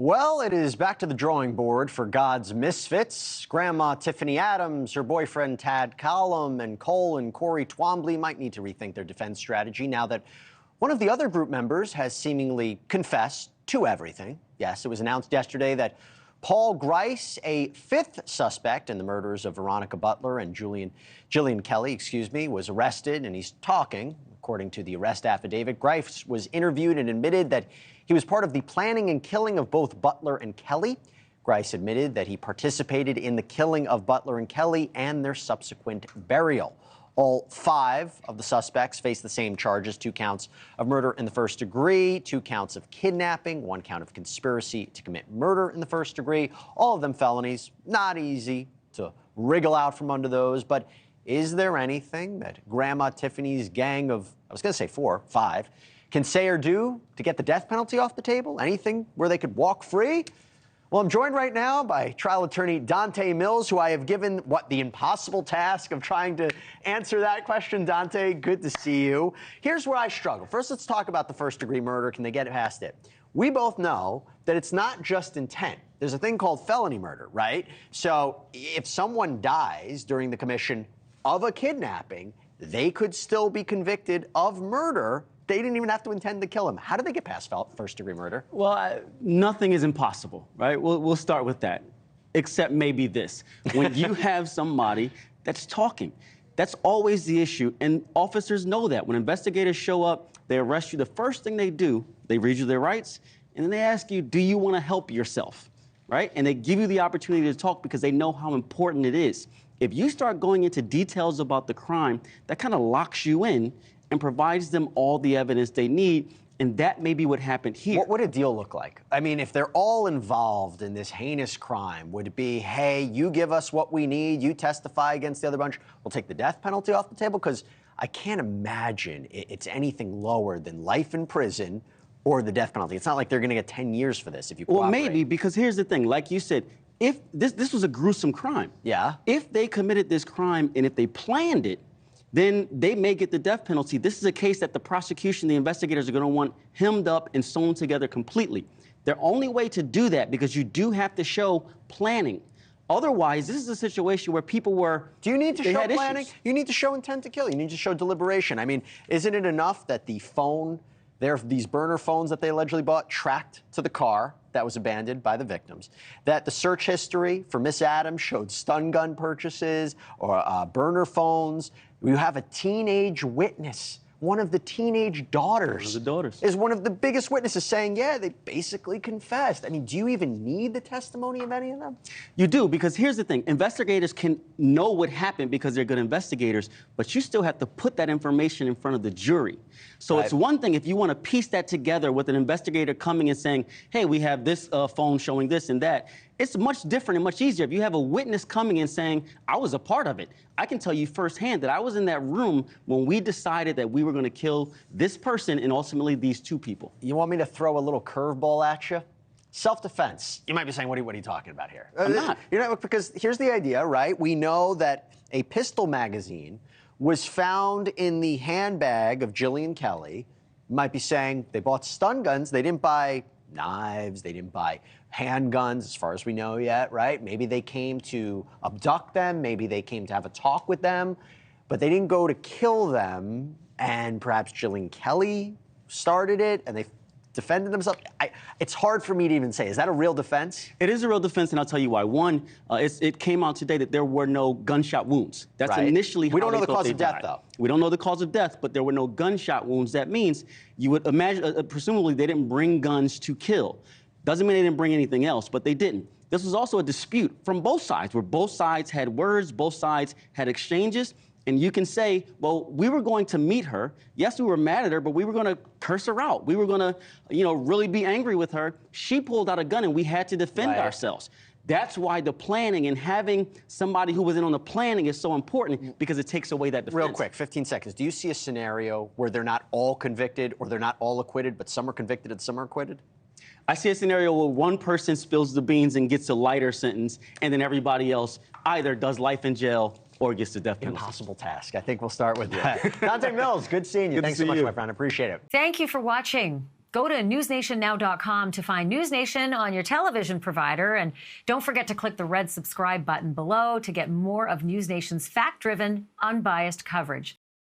Well, it is back to the drawing board for God's misfits. Grandma Tiffany Adams, her boyfriend Tad Collum, and Cole and Corey Twombly might need to rethink their defense strategy now that one of the other group members has seemingly confessed to everything. Yes, it was announced yesterday that Paul Grice, a fifth suspect in the murders of Veronica Butler and Jilian Kelley, was arrested, and he's talking. According to the arrest affidavit, Grice was interviewed and admitted that he was part of the planning and killing of both Butler and Kelley. Grice admitted that he participated in the killing of Butler and Kelley and their subsequent burial. All five of the suspects face the same charges: 2 counts of murder in the first degree, 2 counts of kidnapping, 1 count of conspiracy to commit murder in the first degree. All of them felonies. Not easy to wriggle out from under those, but is there anything that Grandma Tiffany's gang of, I was going to say 5, can say or do to get the death penalty off the table? Anything where they could walk free? Well, I'm joined right now by trial attorney Donte Mills, who I have given, the impossible task of trying to answer that question. Donte, good to see you. Here's where I struggle. First, let's talk about the first-degree murder. Can they get past it? We both know that it's not just intent. There's a thing called felony murder, right? So if someone dies during the commission of a kidnapping, they could still be convicted of murder. They didn't even have to intend to kill him. How did they get past first-degree murder? Well, nothing is impossible, right? We'll start with that, except maybe this. When you have somebody that's talking, that's always the issue, and officers know that. When investigators show up, they arrest you. The first thing they do, they read you their rights, and then they ask you, do you want to help yourself, right? And they give you the opportunity to talk because they know how important it is. If you start going into details about the crime, that kind of locks you in and provides them all the evidence they need, and that may be what happened here. What would a deal look like? I mean, if they're all involved in this heinous crime, would it be, hey, you give us what we need, you testify against the other bunch, we'll take the death penalty off the table? Because I can't imagine it's anything lower than life in prison or the death penalty. It's not like they're gonna get 10 years for this if you cooperate. Well, maybe, because here's the thing, like you said, if this was a gruesome crime. Yeah. If they committed this crime and if they planned it, then they may get the death penalty. This is a case that the prosecution, the investigators are going to want hemmed up and sewn together completely. Their only way to do that, because you do have to show planning. Otherwise, this is a situation where people were. Do you need to show planning? Issues. You need to show intent to kill. You need to show deliberation. I mean, isn't it enough that the phone, these burner phones that they allegedly bought, tracked to the car that was abandoned by the victims, that the search history for Miss Adams showed stun gun purchases or burner phones? You have a teenage witness. One of the teenage daughters. One of the daughters. Is one of the biggest witnesses saying, yeah, they basically confessed. I mean, do you even need the testimony of any of them? You do, because here's the thing. Investigators can know what happened because they're good investigators, but you still have to put that information in front of the jury. So It's one thing if you want to piece that together with an investigator coming and saying, hey, we have this phone showing this and that. It's much different and much easier if you have a witness coming and saying, I was a part of it. I can tell you firsthand that I was in that room when we decided that we were going to kill this person and ultimately these 2 people. You want me to throw a little curveball at you? Self-defense. You might be saying, what are you talking about here? I'm not. You're not, because here's the idea, right? We know that a pistol magazine was found in the handbag of Jilian Kelley. You might be saying they bought stun guns. They didn't buy knives. They didn't buy handguns, as far as we know yet, right? Maybe they came to abduct them. Maybe they came to have a talk with them, but they didn't go to kill them. And perhaps Jilian Kelley started it, and they defended themselves. It's hard for me to even say. Is that a real defense? It is a real defense, and I'll tell you why. One, it came out today that there were no gunshot wounds. That's right. Initially how we don't know they the thought cause they of death, died. though. We don't know the cause of death, but there were no gunshot wounds. That means you would imagine, presumably, they didn't bring guns to kill. Doesn't mean they didn't bring anything else, but they didn't. This was also a dispute from both sides, where both sides had words, both sides had exchanges. And you can say, well, we were going to meet her. Yes, we were mad at her, but we were going to curse her out. We were going to, really be angry with her. She pulled out a gun, and we had to defend ourselves. That's why the planning and having somebody who was in on the planning is so important, because it takes away that defense. Real quick, 15 seconds. Do you see a scenario where they're not all convicted or they're not all acquitted, but some are convicted and some are acquitted? I see a scenario where one person spills the beans and gets a lighter sentence, and then everybody else either does life in jail or gets the death penalty. Impossible task. I think we'll start with that. Donte Mills, good seeing you. Good Thanks to so see much, you. my friend. I appreciate it. Thank you for watching. Go to newsnationnow.com to find NewsNation on your television provider. And don't forget to click the red subscribe button below to get more of NewsNation's fact-driven, unbiased coverage.